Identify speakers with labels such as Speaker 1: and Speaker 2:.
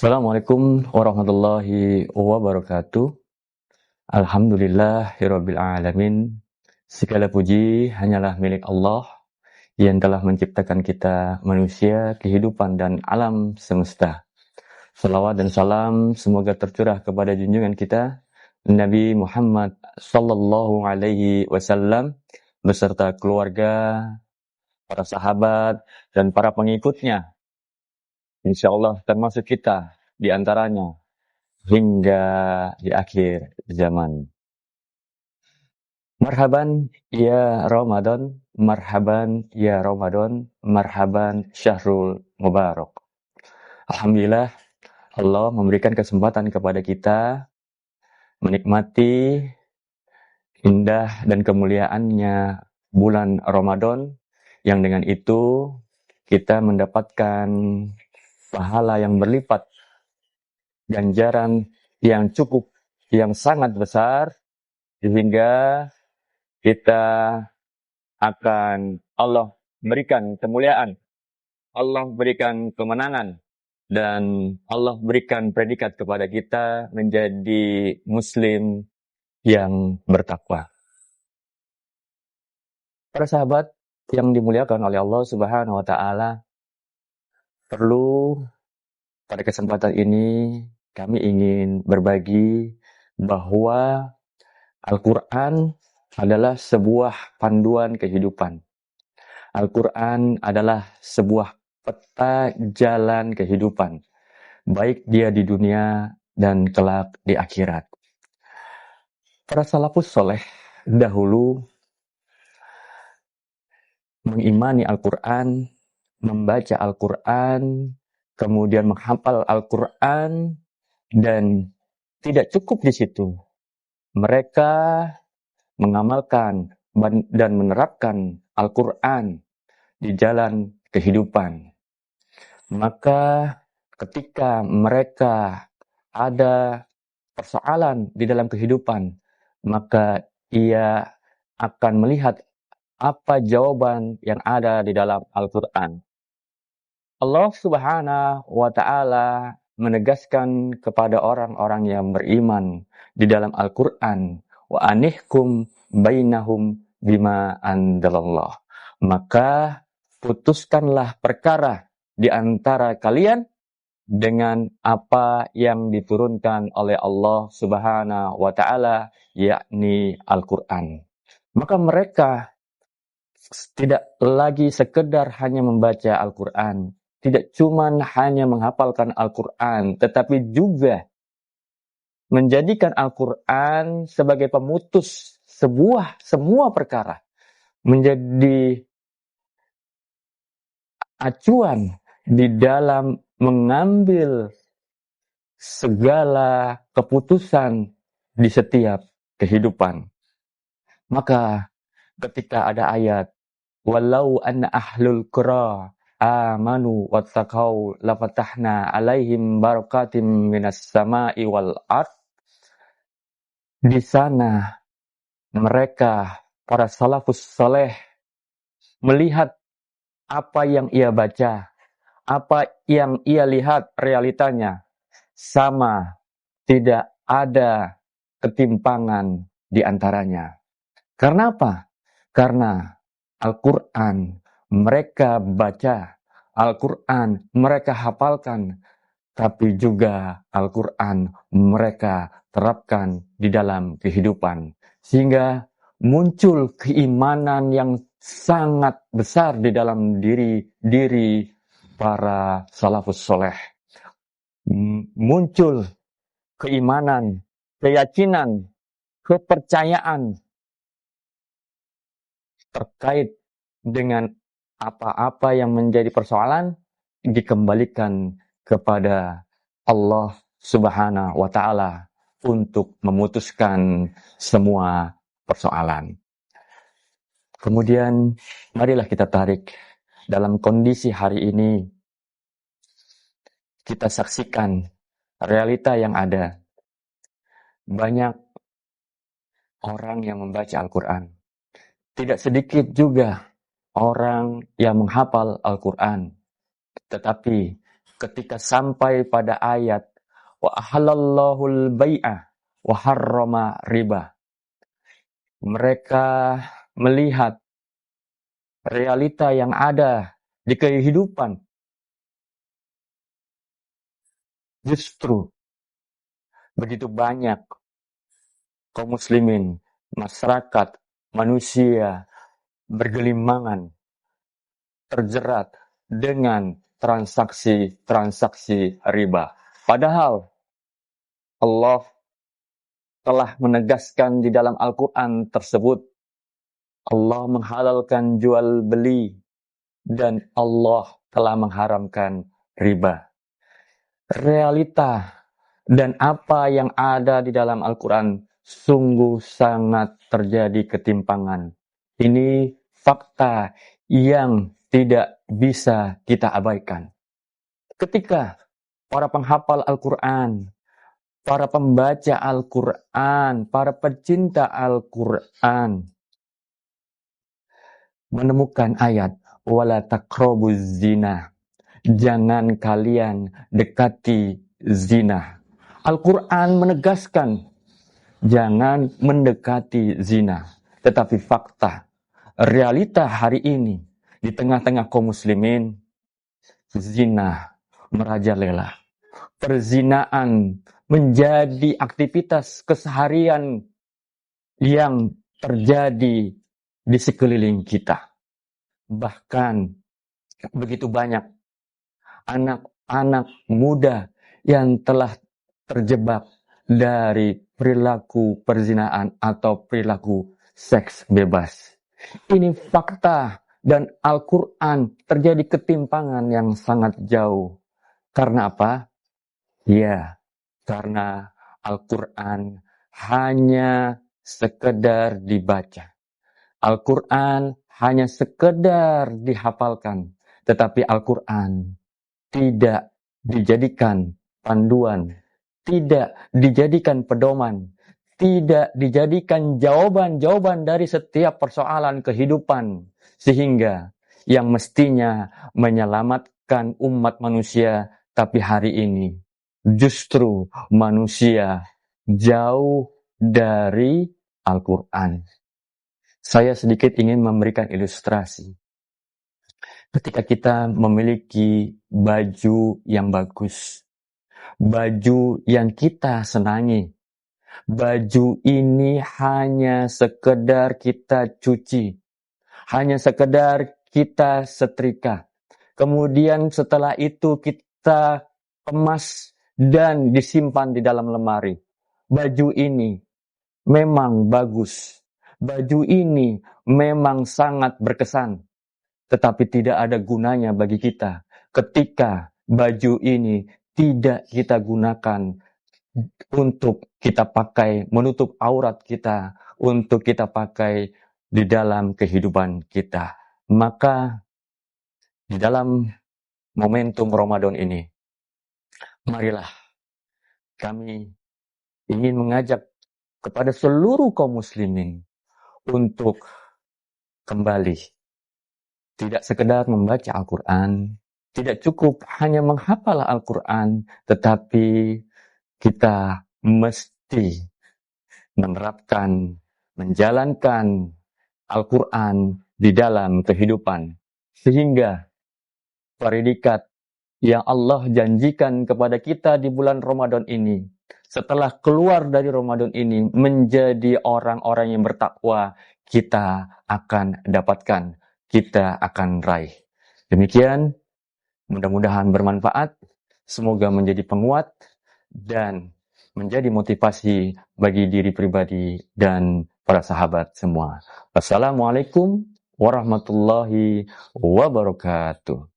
Speaker 1: Assalamualaikum warahmatullahi wabarakatuh. Alhamdulillahirabbil alamin. Segala puji hanyalah milik Allah yang telah menciptakan kita manusia, kehidupan dan alam semesta. Salawat dan salam semoga tercurah kepada junjungan kita Nabi Muhammad sallallahu alaihi wasallam beserta keluarga, para sahabat dan para pengikutnya. Insyaallah termasuk kita di antaranya hingga di akhir zaman. Marhaban ya Ramadan, marhaban ya Ramadan, marhaban syahrul mubarak. Alhamdulillah Allah memberikan kesempatan kepada kita menikmati indah dan kemuliaannya bulan Ramadan yang dengan itu kita mendapatkan pahala yang berlipat, ganjaran yang cukup, yang sangat besar, sehingga kita akan Allah berikan kemuliaan, Allah berikan kemenangan, dan Allah berikan predikat kepada kita menjadi muslim yang bertakwa. Para sahabat yang dimuliakan oleh Allah Subhanahu wa taala, perlu pada kesempatan ini kami ingin berbagi bahwa Al-Quran adalah sebuah panduan kehidupan. Al-Quran adalah sebuah peta jalan kehidupan, baik dia di dunia dan kelak di akhirat. Para salafus soleh dahulu mengimani Al-Quran, membaca Al-Quran, kemudian menghafal Al-Quran, dan tidak cukup di situ. Mereka mengamalkan dan menerapkan Al-Quran di jalan kehidupan. Maka ketika mereka ada persoalan di dalam kehidupan, maka ia akan melihat apa jawaban yang ada di dalam Al-Quran. Allah Subhanahu wa taala menegaskan kepada orang-orang yang beriman di dalam Al-Quran, wa anihkum bainahum bima anzalallah. Maka putuskanlah perkara di antara kalian dengan apa yang diturunkan oleh Allah Subhanahu wa taala, yakni Al-Quran. Maka mereka tidak lagi sekedar hanya membaca Al-Quran, tidak cuma hanya menghafalkan Al-Quran, tetapi juga menjadikan Al-Quran sebagai pemutus semua perkara, menjadi acuan di dalam mengambil segala keputusan di setiap kehidupan. Maka ketika ada ayat walau anna ahlul qura amanu wattaqau lafatahna alaihim barakatim minas sama'i wal ard, di sana mereka para salafus saleh melihat apa yang ia baca, apa yang ia lihat realitanya sama, tidak ada ketimpangan di antaranya. Karena apa? Karena Al-Quran mereka baca, Al-Quran mereka hafalkan, tapi juga Al-Quran mereka terapkan di dalam kehidupan. Sehingga muncul keimanan yang sangat besar di dalam diri para salafus soleh. Muncul keimanan, keyakinan, kepercayaan terkait dengan apa-apa yang menjadi persoalan dikembalikan kepada Allah Subhanahu wa taala untuk memutuskan semua persoalan. Kemudian marilah kita tarik dalam kondisi hari ini, kita saksikan realita yang ada. Banyak orang yang membaca Al-Quran. Tidak sedikit juga orang yang menghafal Al-Quran. Tetapi ketika sampai pada ayat wa ahallallahu al-bai'ah wa harrama riba. Mereka melihat realita yang ada di kehidupan. Justru begitu banyak kaum muslimin, masyarakat, manusia bergelimangan, terjerat dengan transaksi-transaksi riba. Padahal Allah telah menegaskan di dalam Al-Quran tersebut, Allah menghalalkan jual beli dan Allah telah mengharamkan riba. Realita dan apa yang ada di dalam Al-Quran sungguh sangat terjadi ketimpangan. Ini fakta yang tidak bisa kita abaikan. Ketika para penghafal Al-Quran, para pembaca Al-Quran, para pecinta Al-Quran menemukan ayat wala taqrabuz zina, jangan kalian dekati zina. Al-Quran menegaskan jangan mendekati zina. Tetapi fakta, realita hari ini di tengah-tengah kaum muslimin, zina merajalela. Perzinaan menjadi aktivitas keseharian yang terjadi di sekeliling kita. Bahkan begitu banyak anak-anak muda yang telah terjebak dari perilaku perzinaan atau perilaku seks bebas. Ini fakta dan Al-Quran terjadi ketimpangan yang sangat jauh. Karena apa? Ya, karena Al-Quran hanya sekedar dibaca. Al-Quran hanya sekedar dihafalkan. Tetapi Al-Quran tidak dijadikan panduan, tidak dijadikan pedoman, tidak dijadikan jawaban-jawaban dari setiap persoalan kehidupan, sehingga yang mestinya menyelamatkan umat manusia, tapi hari ini justru manusia jauh dari Al-Quran. Saya sedikit ingin memberikan ilustrasi. Ketika kita memiliki baju yang bagus, baju yang kita senangi, baju ini hanya sekedar kita cuci, hanya sekedar kita setrika. Kemudian setelah itu kita kemas dan disimpan di dalam lemari. Baju ini memang bagus. Baju ini memang sangat berkesan. Tetapi tidak ada gunanya bagi kita ketika baju ini tidak kita gunakan untuk kita pakai menutup aurat kita, untuk kita pakai di dalam kehidupan kita. Maka di dalam momentum Ramadan ini, marilah kami ingin mengajak kepada seluruh kaum muslimin untuk kembali. Tidak sekedar membaca Al-Quran, tidak cukup hanya menghafal Al-Quran, tetapi kita mesti menerapkan, menjalankan Al-Quran di dalam kehidupan. Sehingga predikat yang Allah janjikan kepada kita di bulan Ramadan ini, setelah keluar dari Ramadan ini, menjadi orang-orang yang bertakwa, kita akan dapatkan, kita akan raih. Demikian, mudah-mudahan bermanfaat, semoga menjadi penguat dan menjadi motivasi bagi diri pribadi dan para sahabat semua. Wassalamualaikum warahmatullahi wabarakatuh.